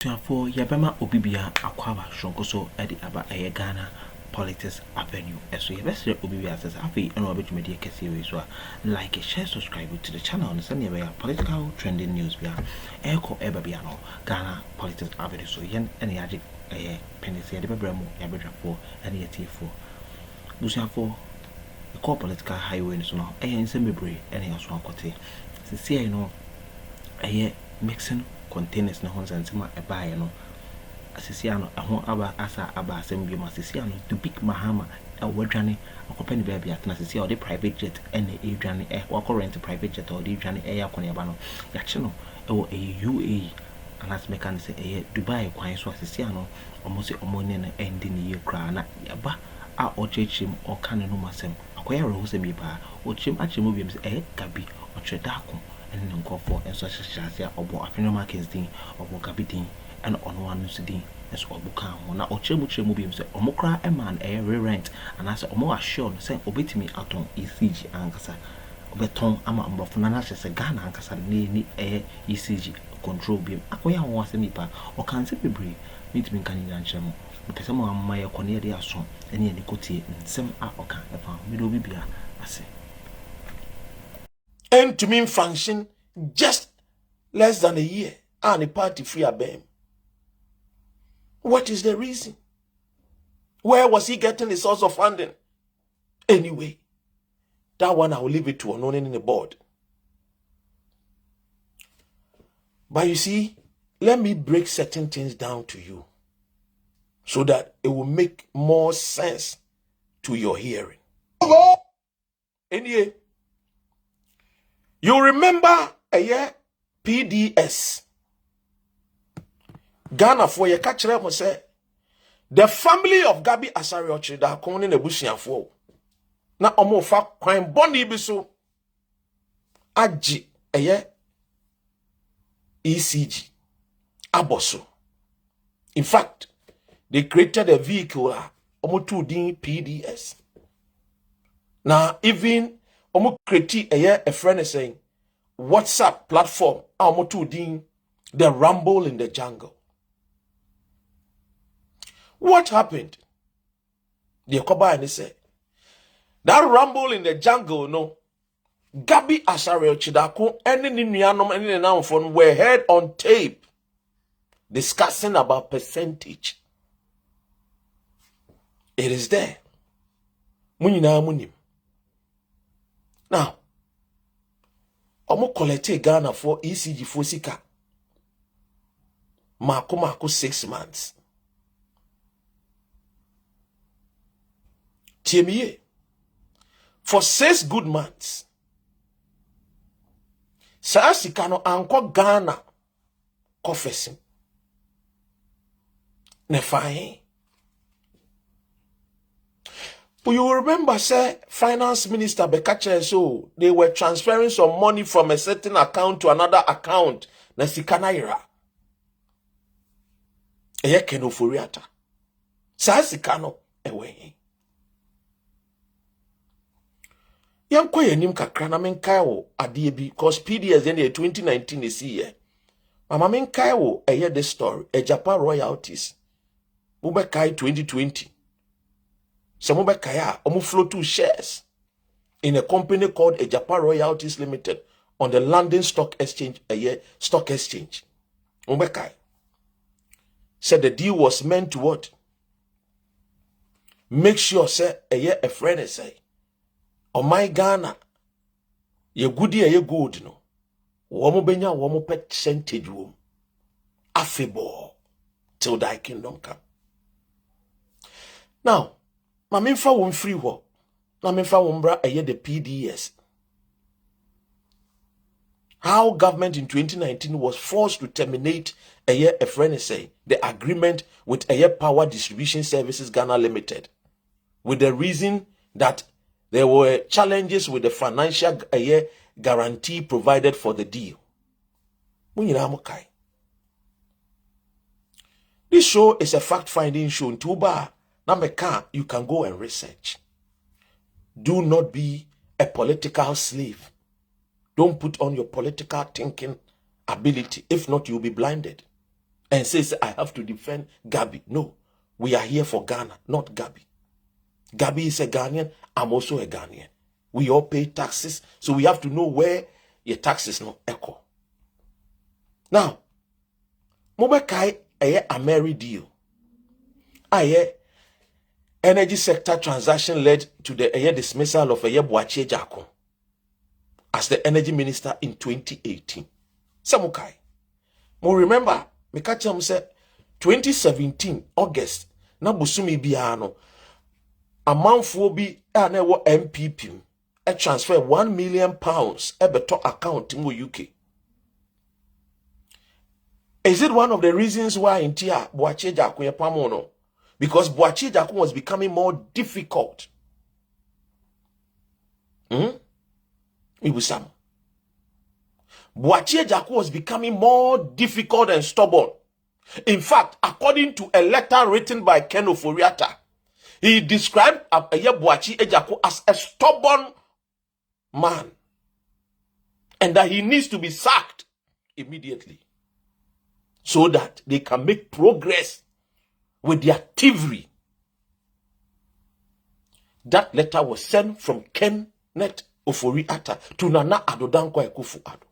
For Yabama Obibia Aquava Shonkoso at the Aba Ghana Politics Avenue. So you best Obibia says Afi and Robert Media Cassie like a share subscribe to the channel on Sunday where political trending news via Echo Ebabiano Ghana Politics Avenue. So yen any adject a penny say the Bremo Yabra for any T4. Lucia for the core political highway so now a semi any as one cote. See, you know, a mixing containers na honza nsema ebaye no asisiano ho aba asa aba asem bi masisiano to D.Mahama wadwane akopani baabi atena asisia the private jet ene edwane wakọ private jet or the edwane yakone aba no yache no ewo UAE anas mekan se Dubai kwan so asisiano omosi omone na endi ne yekra na yaba a ochechim okane no masem akoya ro se mi ba ochim achim bi se gabi ochedako and then go for and such as A.Markins din or Gabitin and on one din as well bukan na ochemu bi say omokra e man rent and as omo assured say obetimi aton ECG ankasa obeton ama mbofo na say Ghana ankasa ni ECG control bi akoya won asem ipa o kan se bebre mitimi kan yan chemo pese mo amma ye kone de aso ene ni kotie nsem a oka e fa mi do bibia ase and to mean function just less than a year and a party free abem. What is the reason? Where was he getting the source of funding? Anyway, that one I will leave it to unknown in the board. But you see, let me break certain things down to you so that it will make more sense to your hearing. Anyway, you remember a year PDS. Ghana for ye catch them say the family of Gabi Asare Ochida come in ebusuafo. Na omo fa kwan boni bi so agi a year ECG aboso. In fact, they created a vehicle omo to din PDS. Now even omo create a friend is saying WhatsApp platform omo to din the rumble in the jungle. What happened? The Koba and say that rumble in the jungle no Gabi Asare Ochidako any nuanom any now phone were heard on tape discussing about percentage. It is there. Munina munim. Now, omo collect Ghana for ECG for sika. Mako 6 months. Tiemiye. For 6 good months. Sa sika no anko Ghana confessing. Ne fine. But you remember, say, finance minister Bekache, so they were transferring some money from a certain account to another account. Na sikanaira. Eye keno furiata. Sa sikano ewe. Yanko yenim kakra na menkai wo adie bi because PDS in 2019 is here. Mama menkai wo eye the story. E Japan royalties. Mubekai 2020. Some kaya flow 2 shares in a company called Japan Royalties Limited on the London Stock Exchange, stock exchange. Mubekai said the deal was meant to what? Make sure say a friend say, oh my Ghana, ye goodie ye good no. Womo benya womo percentage wom. Affable till thy kingdom come. Now, ma memfa won free ho na memfa won bra eye the PDS. How government in 2019 was forced to terminate a friend say the agreement with a Power Distribution Services Ghana Limited with the reason that there were challenges with the financial guarantee provided for the deal. This show is a fact-finding show. Tuba you can go and research. Do not be a political slave. Don't put on your political thinking ability. If not, you'll be blinded. and says, I have to defend Gabi. No, we are here for Ghana, not Gabi. Gabi is a Ghanaian. I'm also a Ghanaian. We all pay taxes, so we have to know where your taxes no echo. Now, Mobekai a merry deal. Energy sector transaction led to the dismissal of Boakye Jako as the energy minister in 2018. Samukai. Mo remember, me catch him say 2017 August na busumi biano amanfo bi a na wo MPP e transfer £1 million e beto account in UK. Is it one of the reasons why in Tia Boakye Jako ye pamono? Because Boakye Jako was becoming more difficult. Ibusam. Boakye Jako was becoming more difficult and stubborn. In fact, according to a letter written by Ken Oforiatta, he described Boakye Jako as a stubborn man and that he needs to be sacked immediately so that they can make progress with their thievery. That letter was sent from Kenneth Oforiatta to Nana Addo Dankwa Akufo-Addo.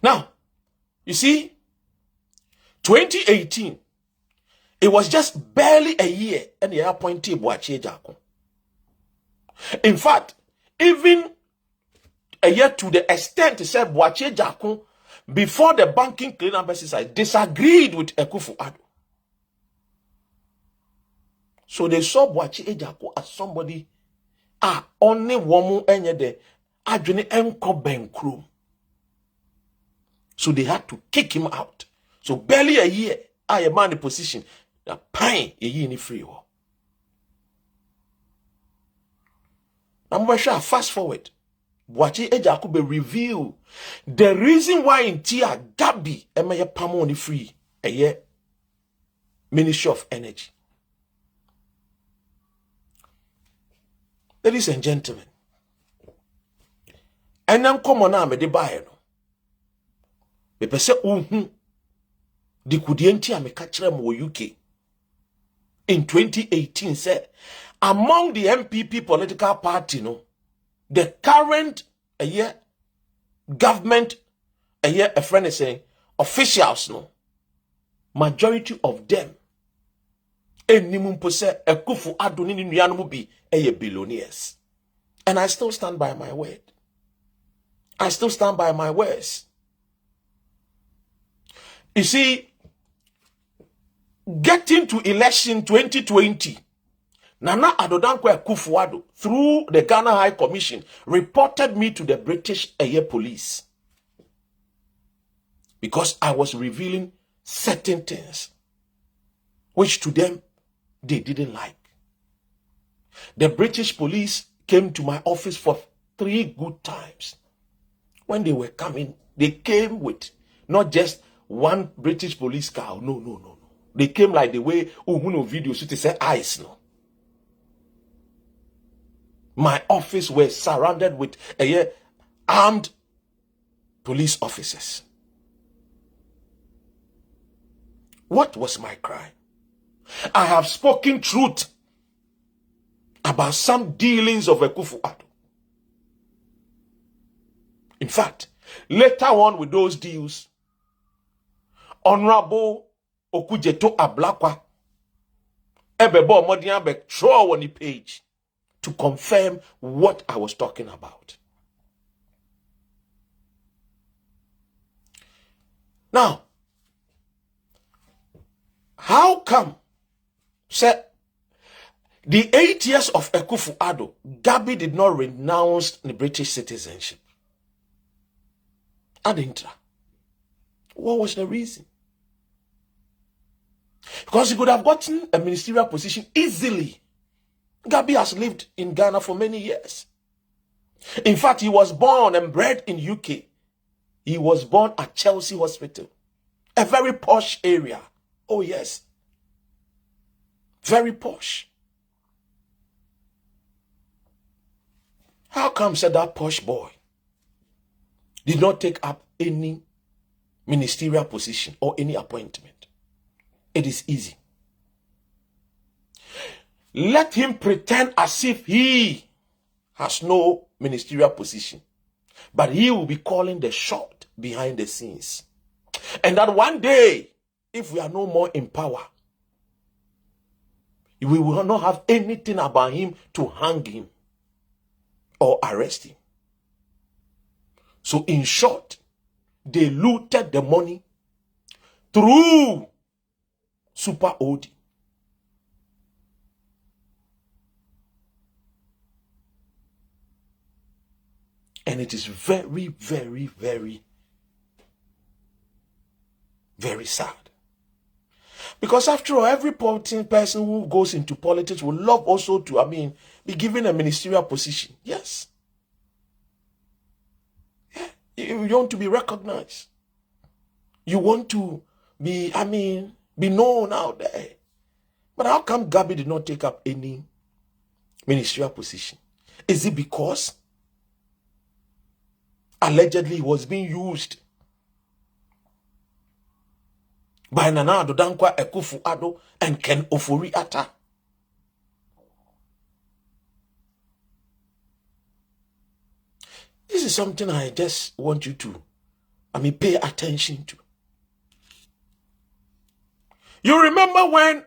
Now, you see, 2018, it was just barely a year and they appointed Boakye Jako. In fact, even a year to the extent he said Boakye Jako, before the banking cleanup exercise, disagreed with Akufo-Addo. So they saw Boakye Jako as somebody only woman enye de adwene enko benkrum. So they had to kick him out. So barely a year, a man in position, the pine a year in free war. Now fast forward. Boakye Jako be reveal the reason why in Tia Gabi emeye pamo ni free a year Ministry of Energy. Ladies and gentlemen, and then come on me de buy no. Me pese di kudienti me kachire mo UK in 2018 said among the MPP political party no, the current government a friend is saying officials no, majority of them enimum pose Akufo-Addo ni nuanom bi billionaires. And I still stand by my word. I still stand by my words. You see, getting to election 2020, Nana Addo Dankwa Akufo-Addo, through the Ghana High Commission, reported me to the British police because I was revealing certain things which to them they didn't like. The British police came to my office for 3 good times. When they were coming, they came with not just one British police car. No. They came like the way video should say ice no. My office was surrounded with armed police officers. What was my crime? I have spoken truth about some dealings of Akufo-Addo. In fact, later on with those deals, Honorable Okujeto Ablakwa ebebo modian be throw on the page to confirm what I was talking about. Now, how come say the 8 years of Akufo-Addo, Gabi did not renounce the British citizenship? Adintra. What was the reason? Because he could have gotten a ministerial position easily. Gabi has lived in Ghana for many years. In fact, he was born and bred in UK. He was born at Chelsea Hospital, a very posh area. Oh yes, very posh. How come said that posh boy did not take up any ministerial position or any appointment. It is easy. Let him pretend as if he has no ministerial position, but he will be calling the shot behind the scenes. And that one day, if we are no more in power, we will not have anything about him to hang him or arrest him. So in short, they looted the money through Super OD. And it is very, very, very, very sad. Because after all, every person who goes into politics will love also to, be given a ministerial position. Yes. Yeah. You want to be recognized. You want to be, be known out there. But how come Gabby did not take up any ministerial position? Is it because allegedly he was being used by Nana Addo Akufo-Addo and Ken Ofori-Atta? This is something I just want you to, pay attention to. You remember when,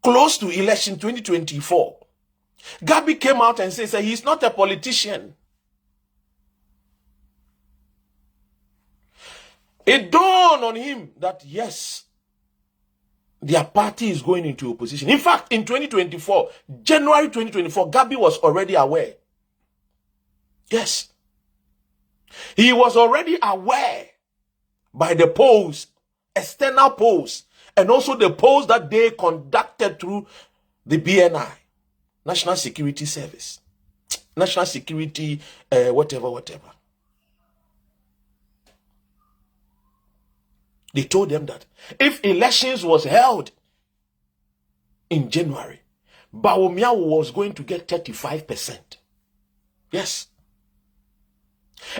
close to election 2024, Gabby came out and said he's not a politician. It dawned on him that yes, their party is going into opposition. In fact, in 2024, January 2024, Gabby was already aware. Yes. He was already aware by the polls, external polls, and also the polls that they conducted through the BNI, National Security Service, National Security, whatever. They told them that if elections was held in January, Bawumia was going to get 35%. Yes.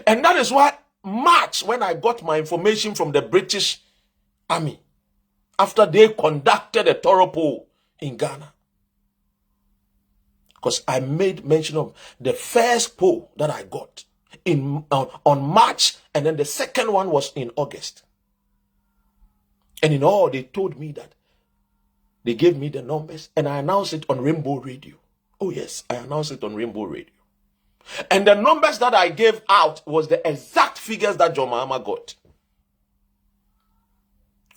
And that is why March, when I got my information from the British Army, after they conducted a thorough poll in Ghana, because I made mention of the first poll that I got on March, and then the second one was in August. And in all, they told me that they gave me the numbers, and I announced it on Rainbow Radio. Oh yes, I announced it on Rainbow Radio. And the numbers that I gave out was the exact figures that D.Mahama got.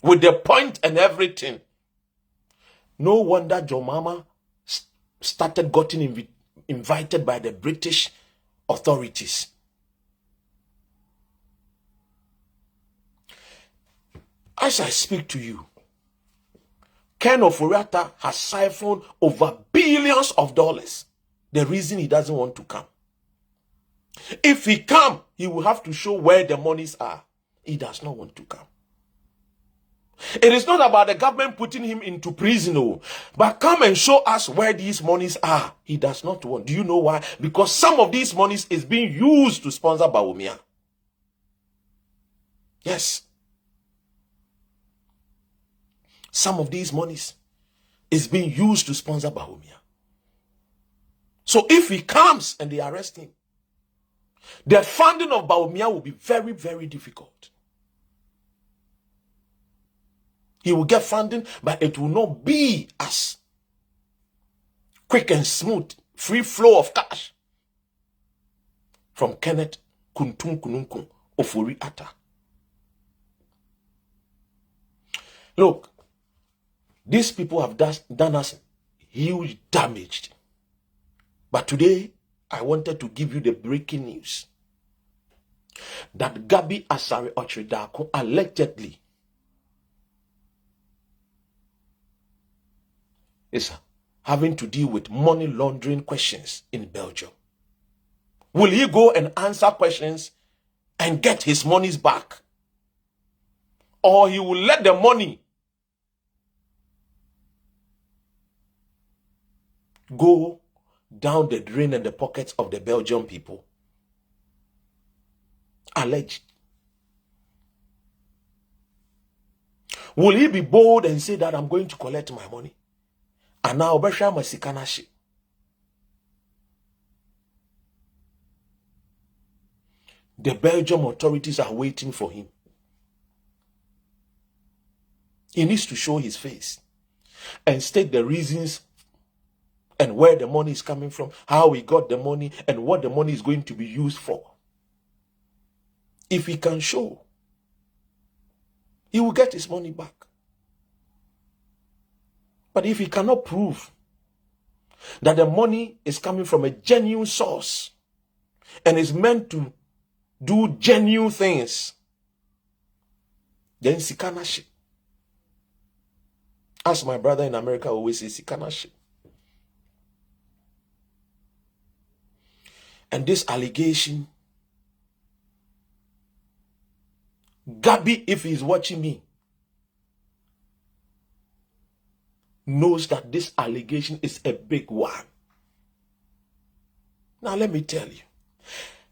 With the point and everything. No wonder D.Mahama started getting invited by the British authorities. As I speak to you, Ken Ofori-Atta has siphoned over billions of dollars. The reason he doesn't want to come. If he come, he will have to show where the monies are. He does not want to come. It is not about the government putting him into prison, but come and show us where these monies are. He does not want. Do you know why? Because some of these monies is being used to sponsor Bawumia. Yes. Some of these monies is being used to sponsor Bawumia. So if he comes and they arrest him, the funding of Bawumia will be very, very difficult. He will get funding, but it will not be as quick and smooth, free flow of cash from Kenneth Kuntum Ofori-Atta. Look, these people have done us huge damage. But today, I wanted to give you the breaking news that Gabby Asare Otridako allegedly is having to deal with money laundering questions in Belgium. Will he go and answer questions and get his monies back? Or he will let the money go down the drain and the pockets of the Belgian people? Alleged. Will he be bold and say that I'm going to collect my money? And now, Obesha Masikanashi. The Belgium authorities are waiting for him. He needs to show his face and state the reasons and where the money is coming from, how he got the money, and what the money is going to be used for. If he can show, he will get his money back. But if he cannot prove that the money is coming from a genuine source and is meant to do genuine things, then Sikanashi. As my brother in America always says, Sikanashi. And this allegation, Gabby, if he's watching me, knows that this allegation is a big one. Now let me tell you.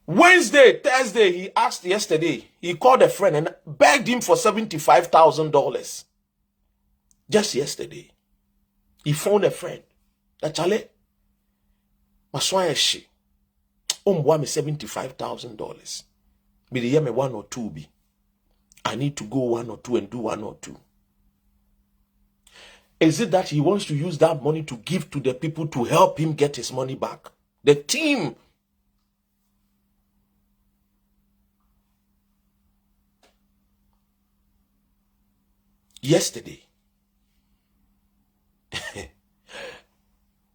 Wednesday, Thursday, he asked yesterday, he called a friend and begged him for $75,000. Just yesterday, he phoned a friend. That Chale, Maswaya she, me $75,000. Be the year me 1 or 2 be. I need to go 1 or 2 and do 1 or 2. Is it that he wants to use that money to give to the people to help him get his money back? The team. Yesterday,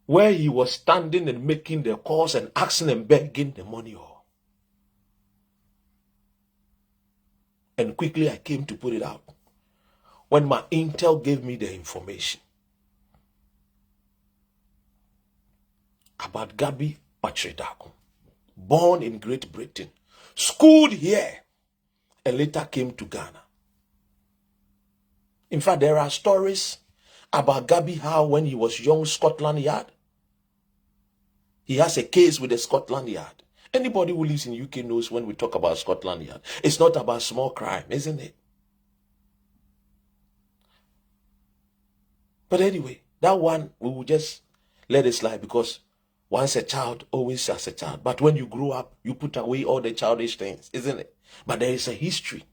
where he was standing and making the calls and asking and begging the money all. And quickly I came to put it out. When my intel gave me the information about Gabby Ochredako, born in Great Britain, schooled here, and later came to Ghana. In fact, there are stories about Gabby, how when he was young, Scotland Yard, he has a case with the Scotland Yard. Anybody who lives in UK knows when we talk about Scotland Yard, it's not about small crime, isn't it? But anyway, that one, we will just let it slide, because once a child, always as a child. But when you grow up, you put away all the childish things, isn't it? But there is a history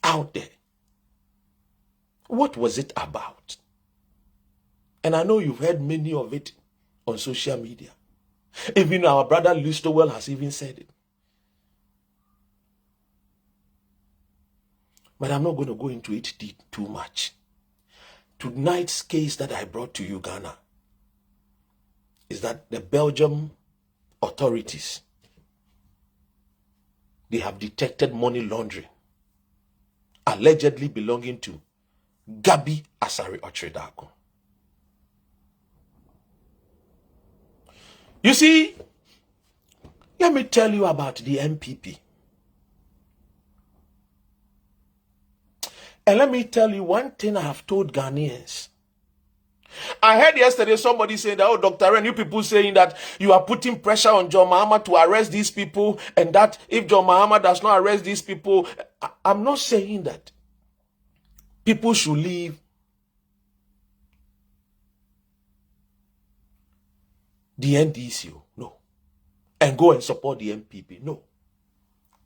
out there. What was it about? And I know you've heard many of it on social media. Even our brother Sh0ckwa has even said it. But I'm not going to go into it too much. Tonight's case that I brought to you, Ghana, is that the Belgium authorities, they have detected money laundering allegedly belonging to Gabby Asari Ochredako. You see, let me tell you about the MPP. And let me tell you one thing I have told Ghanaians. I heard yesterday somebody saying that, oh, Dr. Ren, you people saying that you are putting pressure on D.Mahama to arrest these people, and that if D.Mahama does not arrest these people, I'm not saying that people should leave the NDC, no, and go and support the MPP, no.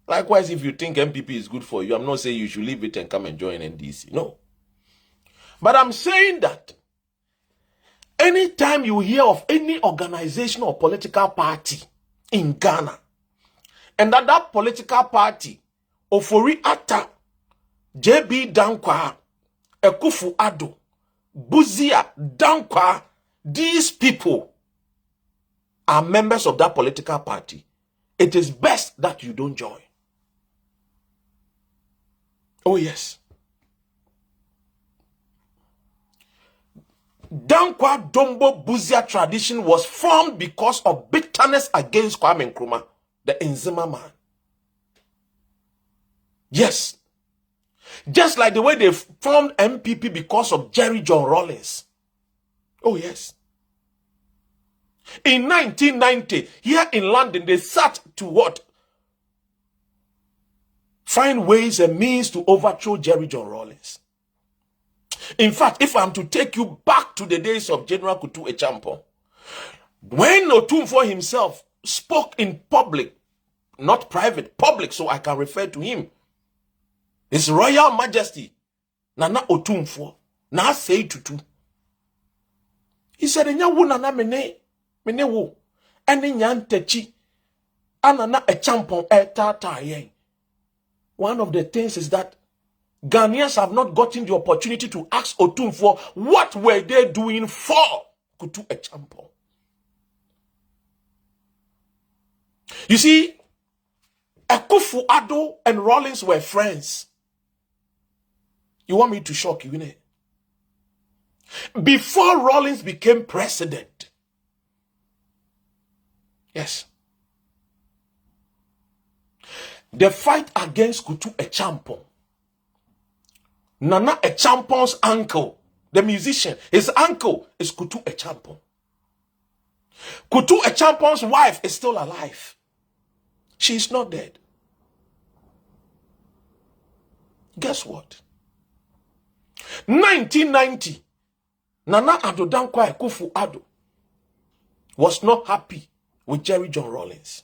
Likewise, if you think MPP is good for you, I'm not saying you should leave it and come and join NDC, no. But I'm saying that anytime you hear of any organization or political party in Ghana, and that political party, Ofori Atta, JB Dankwa, Ekufu Addo, Buzia Dankwa, these people are members of that political party, it is best that you don't join. Oh yes. Dankwa Dombo Buzia tradition was formed because of bitterness against Kwame Nkrumah, the Enzima man. Yes. Just like the way they formed MPP because of Jerry John Rawlings. Oh yes. In 1990, here in London, they sat to what? Find ways and means to overthrow Jerry John Rawlings. In fact, if I'm to take you back to the days of General Kutu Echampo, when Otumfuo himself spoke in public, not private, public, so I can refer to him, His Royal Majesty Nana Otumfuo na say tutu. He said, "Enya wo nana mene wo ene nya ntachi anana Echampon tata yen." One of the things is that Ghanaians have not gotten the opportunity to ask Otumfuo what were they doing for Kutu Echampo. You see, Akufo-Addo and Rawlings were friends. You want me to shock you, innit? Before Rawlings became president, yes, the fight against Kutu Echampo, Nana Echampon's uncle, the musician, his uncle is Kutu Echampo. Kutu Echampon's wife is still alive. She is not dead. Guess what? 1990, Nana Addo Dankwa Akufo-Addo was not happy with Jerry John Rawlings.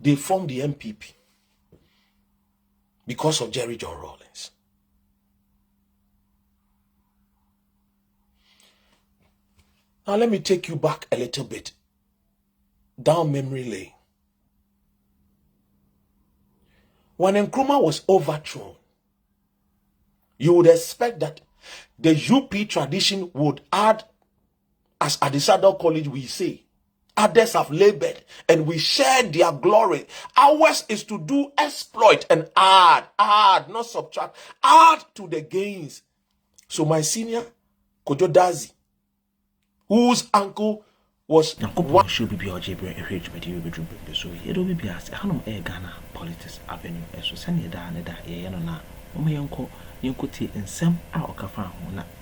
They formed the MPP because of Jerry John Rawlings. Now let me take you back a little bit down memory lane. When Nkrumah was overthrown, you would expect that the UP tradition would add, as Adisado College we say, others have labored and we share their glory. Ours is to do exploit and add, not subtract, add to the gains. So my senior, Kojo Dazi, whose uncle was what should be a jibber a rich material bedroom, so it'll be asked Hanum Ghana Politics Avenue, as so send it down that Yana, my uncle, you could see in some our cafe,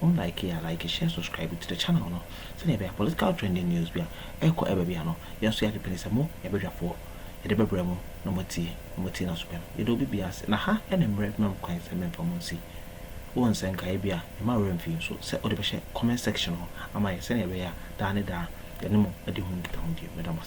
unlike here, like a share subscribe to the channel, no, send a political trending news, be echo ever piano, yes, we have to place a more, every four, a debba bremo, no more tea, no spam. It'll be asked, and aha, and a brave man coins and men for Monsi. Once and Kaibia, a marine field, so set all the comment section, or am I sending away down it down. Anymore, I didn't get on you, Madame.